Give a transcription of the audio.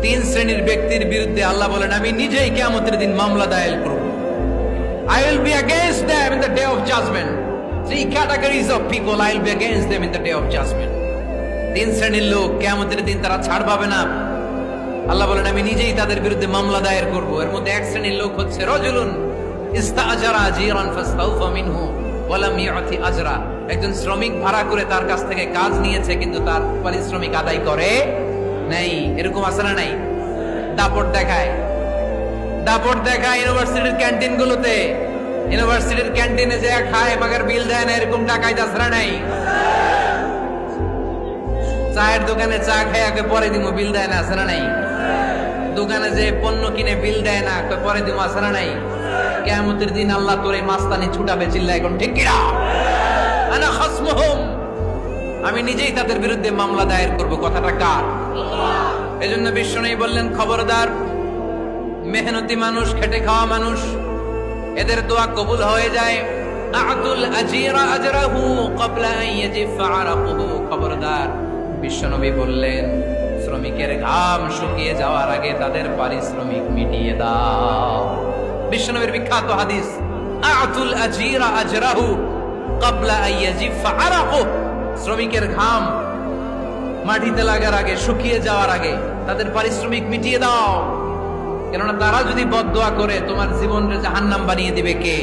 তিন শ্রেণীর ব্যক্তির বিরুদ্ধে আল্লাহ বলেন আমি নিজেই কিয়ামতের দিন মামলা দায়ের করব। I will be against them in the day of judgment. Three categories of people I will be against them in the day of judgment. তিন শ্রেণীর লোক কিয়ামতের দিন তারা ছাড় পাবে না। আল্লাহ বলেন আমি নিজেই তাদের বিরুদ্ধে মামলা দায়ের করব। এর মধ্যে এক শ্রেণীর লোক হচ্ছে রাজুলুন ইস্তাআজারা আজিরান ফাস্তাউফা মিনহু ওয়া লাম ইউতি আজরা। একজন শ্রমিক ভাড়া করে তার কাছ থেকে কাজ নিয়েছে কিন্তু তার পারিশ্রমিক আদায় করে নাই। এরকম আছে না নাই? দাপট দেখায় ইউনিভার্সিটির ক্যান্টিন গুলোতে, ইউনিভার্সিটির ক্যান্টিনে যে খায় মাগার বিল দেয় না, এরকম টাকায় দাসরা নাই। চায়ের দোকানে চা খায় আগে পরে দিমু বিল দেয় না, আছে না নাই? দোকানে যে পণ্য কিনে বিল দেয় না, পরে দিমু, আছে না নাই? কিয়ামতের দিন আল্লাহ তোর এই মাস্তানি ছুটাবে, চিল্লা এখন ঠিক কিনা? আনা খাসমুহুম, আমি নিজেই তাদের বিরুদ্ধে মামলা দায়ের করব। কথাটা কার? এজন্য বিশ্বনবী বললেন খবরদার, মেহনতি মানুষ, খেটে খাওয়া মানুষ, এদের দোয়া কবুল হয়ে যায়। আতুল আজিরা আজরাহু ক্বাবলা আন ইয়াজিফা আরাকুহু। খবরদার, বিশ্বনবী বললেন শ্রমিকের ঘাম শুকিয়ে যাওয়ার আগে তাদের পারিশ্রমিক মিটিয়ে দাও। বিশ্বনবীর বিখ্যাত হাদিস, আতুল আজিরা আজরাহু ক্বাবলা আন ইয়াজিফা আরাকুহু। শ্রমিকের ঘাম মাটিতে লাগার আগে, শুকিয়ে যাওয়ার আগে তাদের পারিশ্রমিক মিটিয়ে দাও। কেননা তারা যদি বদদোয়া করে তোমার জীবনকে জাহান্নাম বানিয়ে দিবে কে?